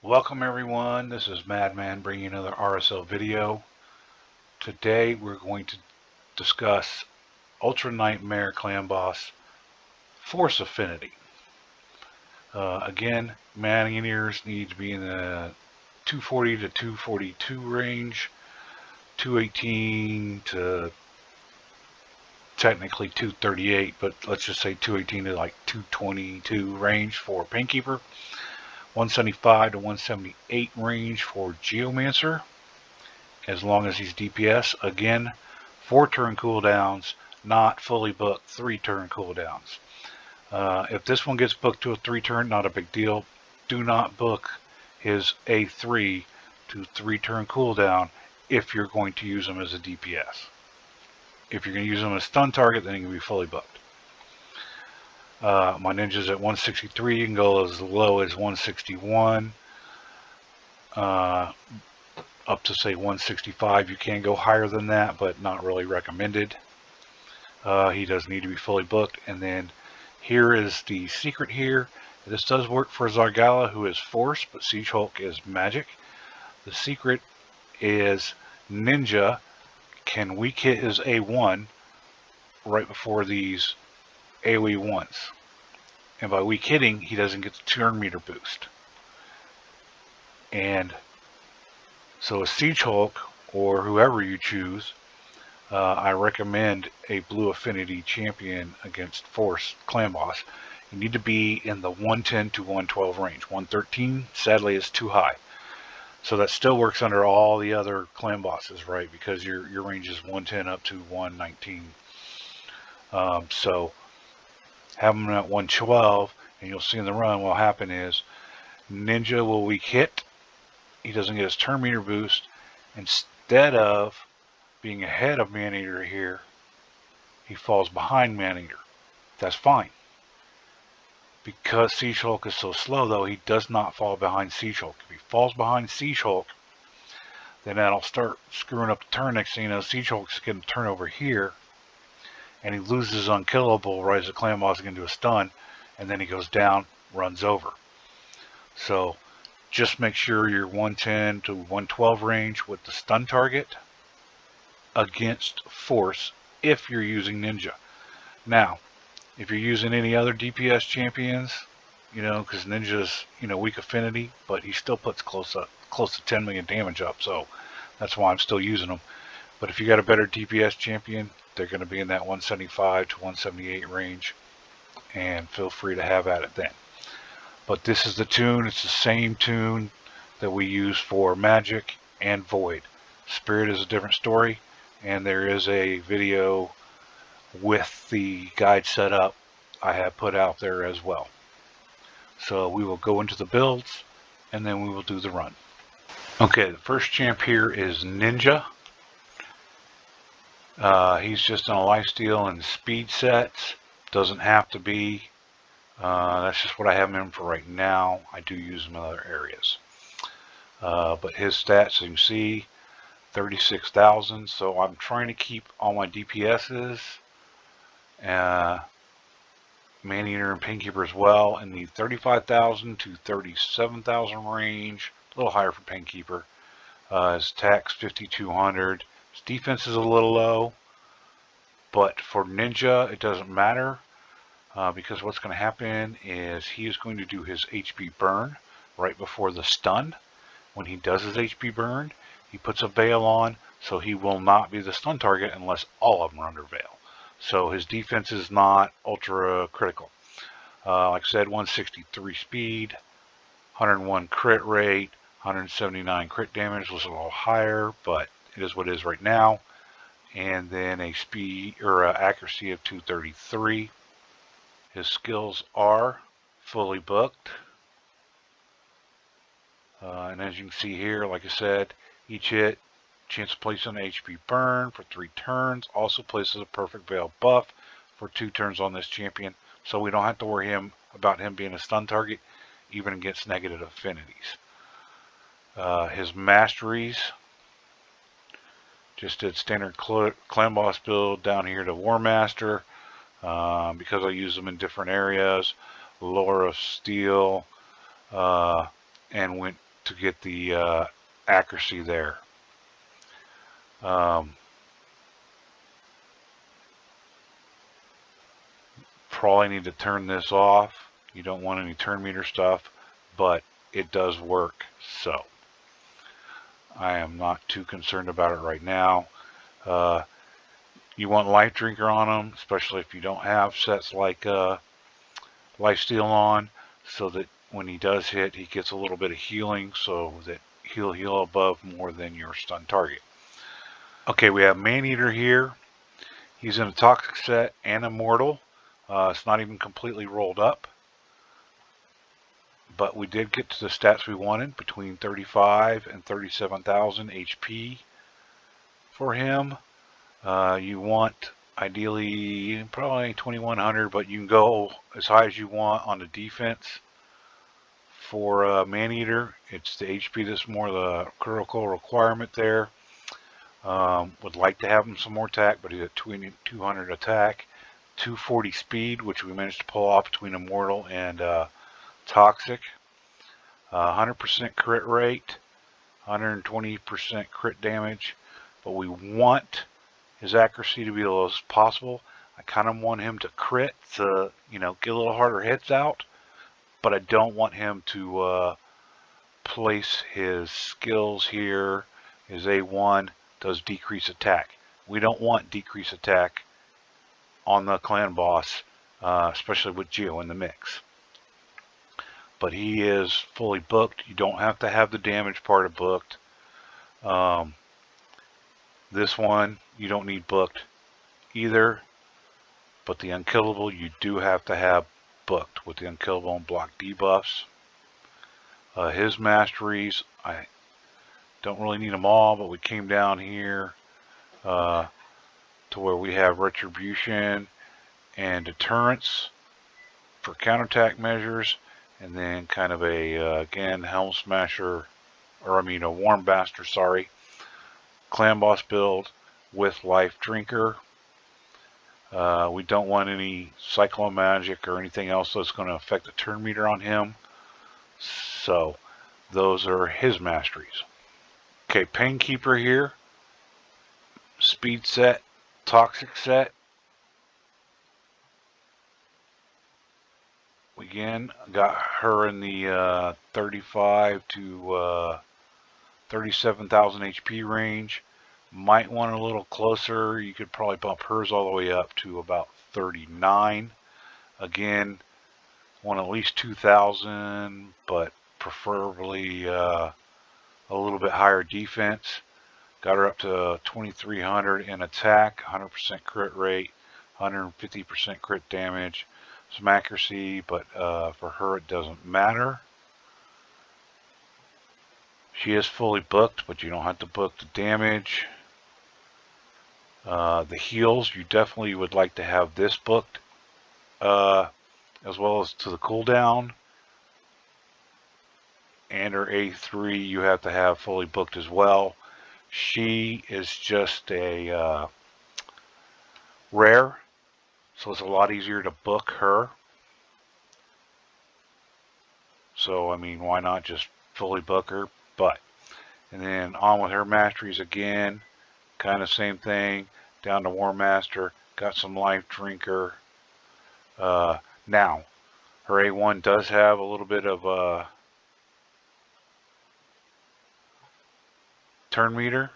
Welcome everyone, this is Madman bringing another RSL video. Today we're going to discuss Ultra Nightmare Clan Boss Force Affinity. Again, Maneaters need to be in the 240 to 242 range, 218 to technically 238, but let's just say 218 to like 222 range for Painkeeper. 175 to 178 range for Geomancer, as long as he's DPS. Again, 4-turn cooldowns, not fully booked 3-turn cooldowns. If this one gets booked to a 3-turn, not a big deal. Do not book his A3 to 3-turn cooldown if you're going to use him as a DPS. If you're going to use him as a stun target, then he can be fully booked. My ninja's at 163. You can go as low as 161, up to say 165. You can go higher than that, but not really recommended. He does need to be fully booked. And then here is the secret here. This does work for Zargala, who is Force, but Siege Hulk is Magic. The secret is Ninja can weak hit his A1 right before these AoE ones, and by weak hitting he doesn't get the turn meter boost. And so a Siege Hulk or whoever you choose, I recommend a blue affinity champion against Force Clan Boss. You need to be in the 110 to 112 range. 113 sadly is too high, so that still works under all the other clan bosses, right? Because your range is 110 up to 119. So have him at 112, and you'll see in the run what'll happen is Ninja will weak hit. He doesn't get his turn meter boost. Instead of being ahead of Maneater here, he falls behind Maneater. That's fine. Because Siege Hulk is so slow, though, he does not fall behind Siege Hulk. If he falls behind Siege Hulk, then that'll start screwing up the turn. Next thing you know, Siege Hulk's going to turn over here, and he loses Unkillable right as the clan boss is going to do a stun, and then he goes down, runs over. So just make sure you're 110 to 112 range with the stun target against Force if you're using Ninja. Now, if you're using any other DPS champions, because Ninja's, weak affinity, but he still puts close to 10 million damage up, so that's why I'm still using him. But if you got a better DPS champion, they're going to be in that 175 to 178 range, and feel free to have at it then. But this is the tune. It's the same tune that we use for Magic and Void. Spirit is a different story, and there is a video with the guide set up I have put out there as well. So we will go into the builds, and then we will do the run. Okay, the first champ here is Ninja. He's just on a lifesteal and speed sets. Doesn't have to be. That's just what I have him in for right now. I do use him in other areas. But his stats, you can see, 36,000. So I'm trying to keep all my DPSs, Maneater and Painkeeper as well, in the 35,000 to 37,000 range. A little higher for Painkeeper. His attack's 5,200. His defense is a little low, but for Ninja it doesn't matter, because what's going to happen is he is going to do his HP burn right before the stun. When he does his HP burn, he puts a veil on, so he will not be the stun target unless all of them are under veil. So his defense is not ultra critical. Like I said, 163 speed, 101 crit rate, 179 crit damage. Was a little higher, but it is what it is right now. And then a speed or accuracy of 233. His skills are fully booked. And as you can see here, like I said, each hit, chance of placing an HP burn for 3 turns. Also places a perfect veil buff for 2 turns on this champion. So we don't have to worry about him being a stun target, even against negative affinities. His masteries, just did standard clan boss build down here to War Master, because I use them in different areas. Lore of Steel, and went to get the accuracy there. Probably need to turn this off. You don't want any turn meter stuff, but it does work, so I am not too concerned about it right now. You want Life Drinker on them, especially if you don't have sets like Lifesteal on, so that when he does hit, he gets a little bit of healing, so that he'll heal above more than your stun target. Okay, we have Maneater here. He's in a Toxic set and Immortal. It's not even completely rolled up, but we did get to the stats we wanted, between 35 and 37,000 HP for him. You want ideally probably 2100, but you can go as high as you want on the defense. For Maneater, it's the HP that's more the critical requirement there. Would like to have him some more attack, but he's at 200 attack, 240 speed, which we managed to pull off between Immortal and Toxic. 100% crit rate, 120% crit damage, but we want his accuracy to be as low as possible. I kind of want him to crit to, get a little harder hits out, but I don't want him to place his skills here. His A1 does decrease attack. We don't want decrease attack on the clan boss, especially with Geo in the mix. But he is fully booked. You don't have to have the damage part of booked. This one you don't need booked either, but the Unkillable you do have to have booked with the Unkillable and block debuffs. His masteries, I don't really need them all, but we came down here to where we have Retribution and Deterrence for counterattack measures, and then kind of a again Helm Smasher, or a Warm Bastard, sorry, Clan Boss build with Life Drinker. We don't want any Cyclone Magic or anything else that's going to affect the turn meter on him. So those are his masteries. Okay, Painkeeper here. Speed set, Toxic set. We again got her in the 35 to 37,000 HP range. Might want a little closer. You could probably bump hers all the way up to about 39. Again, want at least 2,000, but preferably a little bit higher defense. Got her up to 2,300 in attack, 100% crit rate, 150% crit damage, some accuracy, but for her it doesn't matter. She is fully booked, but you don't have to book the damage. The heals, you definitely would like to have this booked, as well as to the cooldown. And her A3 you have to have fully booked as well. She is just a rare, so it's a lot easier to book her. So, why not just fully book her? But, and then on with her masteries again, kind of same thing, down to War Master, got some Life Drinker. Now, her A1 does have a little bit of turn meter.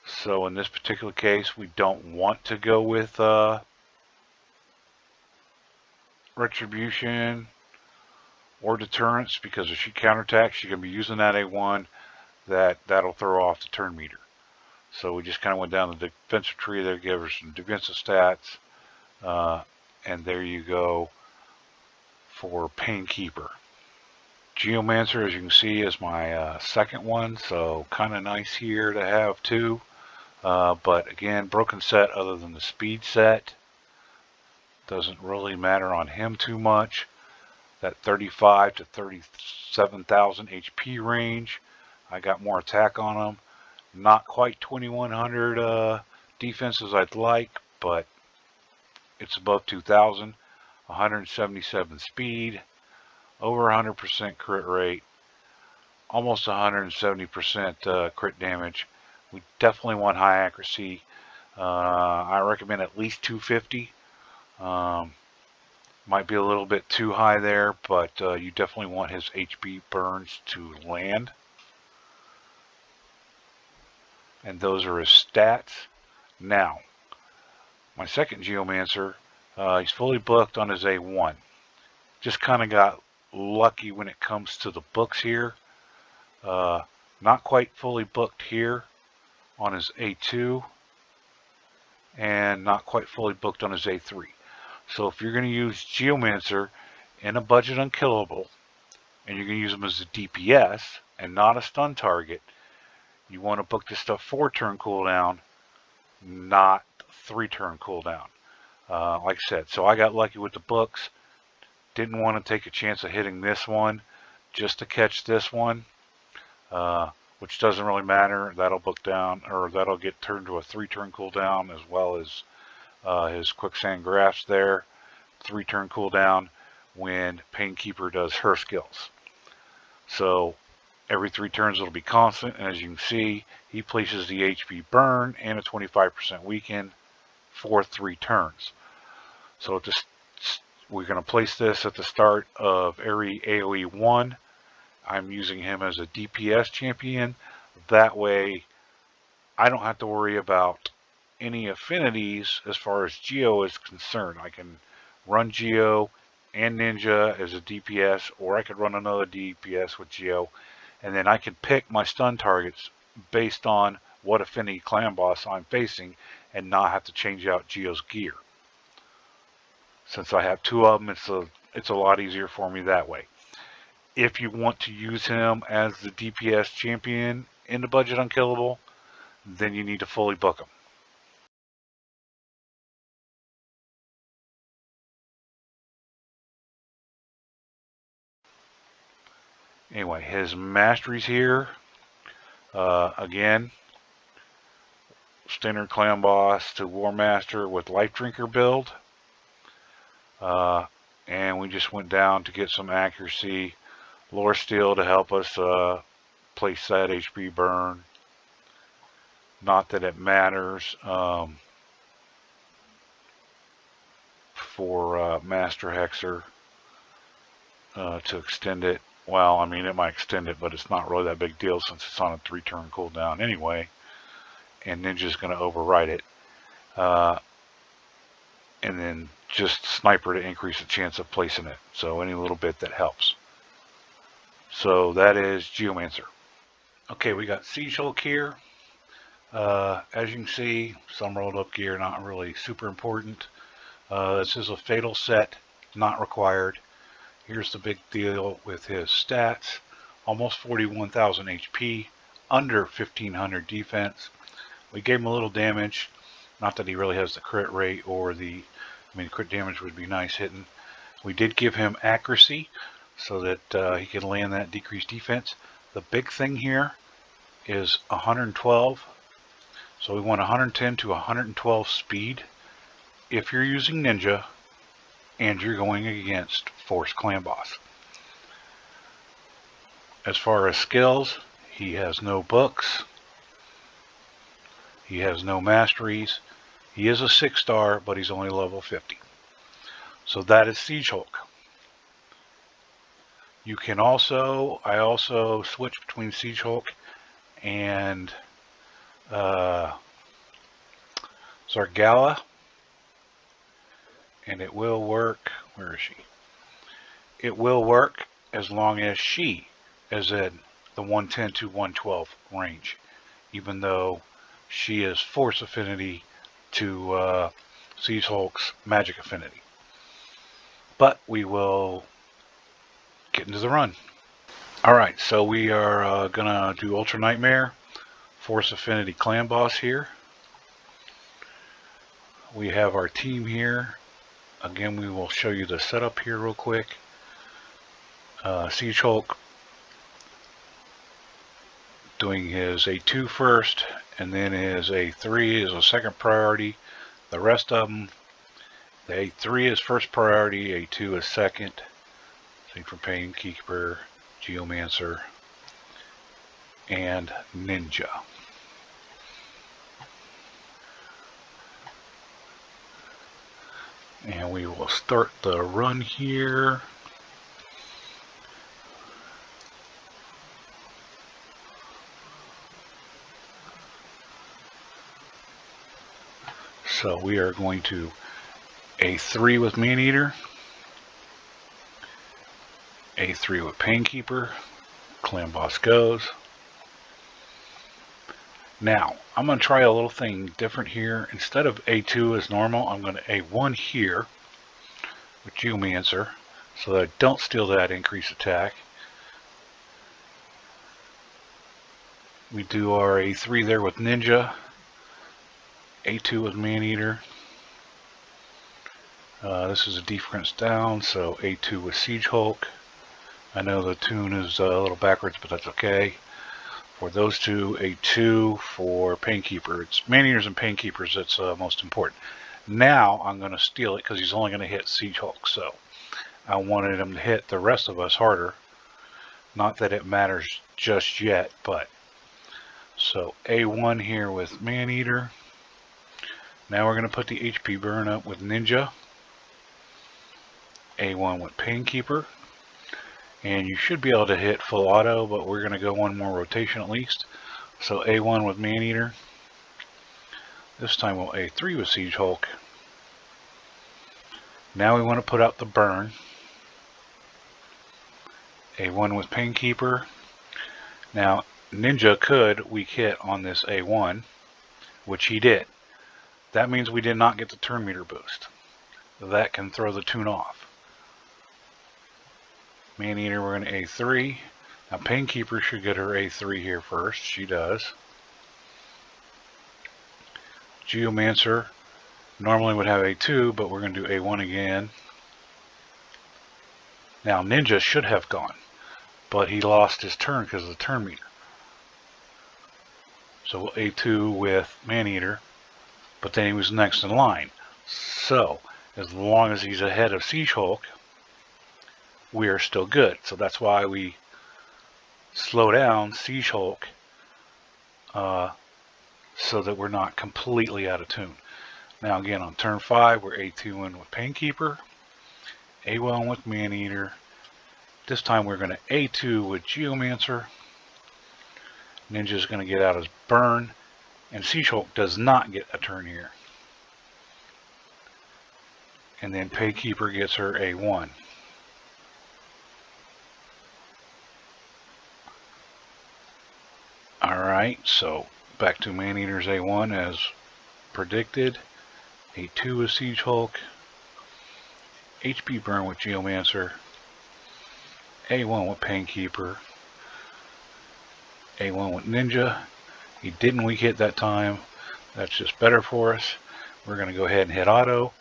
So in this particular case, we don't want to go with Retribution or Deterrence, because if she counterattacks, she's going to be using that A1. That'll throw off the turn meter. So we just kind of went down the defensive tree there, gave her some defensive stats, and there you go for Painkeeper. Geomancer, as you can see, is my second one, so kind of nice here to have too. But again, broken set other than the speed set. Doesn't really matter on him too much. That 35 to 37,000 HP range. I got more attack on him. Not quite 2,100 defense as I'd like, but it's above 2,000. 177 speed. over 100% crit rate, almost 170% crit damage. We definitely want high accuracy. I recommend at least 250. Might be a little bit too high there, but you definitely want his HP burns to land. And those are his stats. Now, my second Geomancer, he's fully booked on his A1. Just kind of got lucky when it comes to the books here. Not quite fully booked here on his A2, and not quite fully booked on his A3. So if you're going to use Geomancer in a budget Unkillable, and you're going to use him as a DPS and not a stun target, you want to book this stuff 4-turn cooldown, not 3-turn cooldown. Like I said, so I got lucky with the books. Didn't want to take a chance of hitting this one just to catch this one, which doesn't really matter. That'll book down, or that'll get turned to a 3-turn cooldown, as well as his Quicksand Grasp there, 3-turn cooldown when Painkeeper does her skills. So every 3 turns it'll be constant, and as you can see, he places the HP burn and a 25% weaken for 3 turns. So we're going to place this at the start of every AoE 1. I'm using him as a DPS champion. That way I don't have to worry about any affinities as far as Geo is concerned. I can run Geo and Ninja as a DPS, or I could run another DPS with Geo, and then I can pick my stun targets based on what affinity clan boss I'm facing and not have to change out Geo's gear. Since I have 2 of them, it's a lot easier for me that way. If you want to use him as the DPS champion in the budget Unkillable, then you need to fully book him. Anyway, his masteries here, again, standard clan boss to War Master with Life Drinker build. And we just went down to get some accuracy. Lore Steel to help us place that HP burn. Not that it matters for Master Hexer to extend it. Well, I mean, it might extend it, but it's not really that big deal since it's on a 3-turn cooldown anyway. And Ninja's going to override it. And then just Sniper to increase the chance of placing it. So any little bit that helps. So that is Geomancer. Okay, we got Siege Hulk here. As you can see, some rolled up gear, not really super important. This is a fatal set, not required. Here's the big deal with his stats. Almost 41,000 HP, under 1,500 defense. We gave him a little damage. Not that he really has the crit rate or crit damage would be nice hitting. We did give him accuracy so that he can land that decreased defense. The big thing here is 112. So we want 110 to 112 speed if you're using Ninja and you're going against Force Clan Boss. As far as skills, he has no books. He has no masteries. He is a 6-star, but he's only level 50. So that is Siege Hulk. You can also, I also switch between Siege Hulk and Zargala, and it will work. Where is she? It will work as long as she is in the 110 to 112 range, even though she is Force Affinity to Siege Hulk's Magic Affinity. But we will get into the run. Alright, so we are gonna do Ultra Nightmare, Force Affinity Clan Boss here. We have our team here. Again, we will show you the setup here real quick. Siege Hulk doing his A2 first, and then his A3 is a second priority. The rest of them, the A3 is first priority, A2 is second, Same for Painkeeper, Geomancer, and Ninja. And we will start the run here. So we are going to A3 with Maneater, A3 with Painkeeper, Clan Boss goes. Now, I'm going to try a little thing different here. Instead of A2 as normal, I'm going to A1 here with Geomancer so that I don't steal that increased attack. We do our A3 there with Ninja, A2 with Maneater. This is a defense down, so A2 with Siege Hulk. I know the tune is a little backwards, but that's okay. For those two, A2 for Painkeeper. It's Maneaters and Painkeepers that's most important. Now I'm going to steal it because he's only going to hit Siege Hulk, so I wanted him to hit the rest of us harder. Not that it matters just yet, but so A1 here with Maneater. Now we're going to put the HP burn up with Ninja. A1 with Painkeeper. And you should be able to hit full auto, but we're going to go one more rotation at least. So A1 with Maneater. This time we'll A3 with Siege Hulk. Now we want to put out the burn. A1 with Painkeeper. Now Ninja could weak hit on this A1, which he did. That means we did not get the turn meter boost. That can throw the tune off. Maneater, we're going to A3. Now Painkeeper should get her A3 here first. She does. Geomancer normally would have A2, but we're going to do A1 again. Now Ninja should have gone, but he lost his turn because of the turn meter. So we'll A2 with Maneater, but then he was next in line. So as long as he's ahead of Siege Hulk, we are still good. So that's why we slow down Siege Hulk so that we're not completely out of tune. Now again on turn 5 we're A2 with Painkeeper, A1 with Maneater. This time we're going to A2 with Geomancer. Ninja's going to get out his burn, and Siege Hulk does not get a turn here. And then Painkeeper gets her A1. Alright, so back to Maneater's A1 as predicted. A2 with Siege Hulk. HP burn with Geomancer. A1 with Painkeeper. A1 with Ninja. He didn't weak hit that time. That's just better for us. We're going to go ahead and hit auto.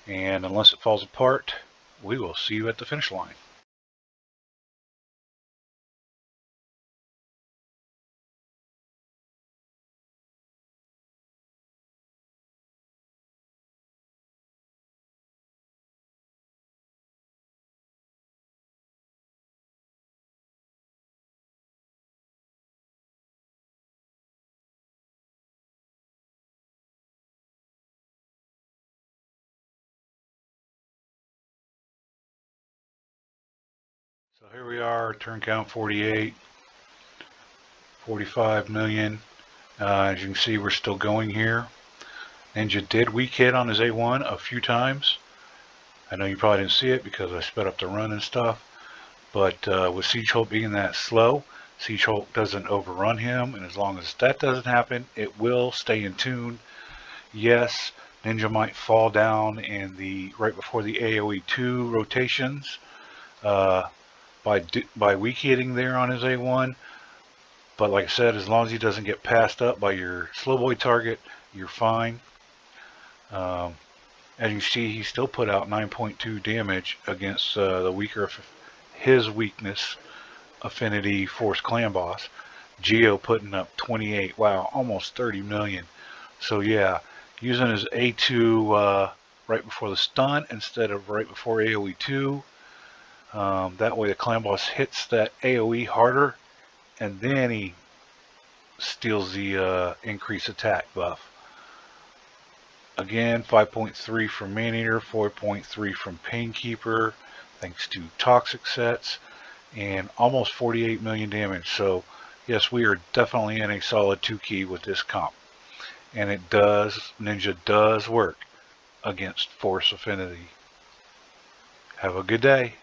And unless it falls apart, we will see you at the finish line. So here we are, turn count 48, 45 million. As you can see, we're still going here. Ninja did weak hit on his A1 a few times. I know you probably didn't see it because I sped up the run and stuff. But with Siege Hulk being that slow, Siege Hulk doesn't overrun him. And as long as that doesn't happen, it will stay in tune. Yes, Ninja might fall down in the right before the AoE 2 rotations. By weak hitting there on his A1, but like I said, as long as he doesn't get passed up by your slow boy target, you're fine. As you see, he still put out 9.2 damage against the weaker his weakness Affinity Force Clan Boss. Geo putting up 28. Wow, almost 30 million. So yeah, using his A2 right before the stun instead of right before AoE 2. That way the clan boss hits that AoE harder, and then he steals the increased attack buff. Again, 5.3 from Maneater, 4.3 from Painkeeper, thanks to toxic sets, and almost 48 million damage. So yes, we are definitely in a solid 2 key with this comp. And it does, Ninja does work against Force Affinity. Have a good day.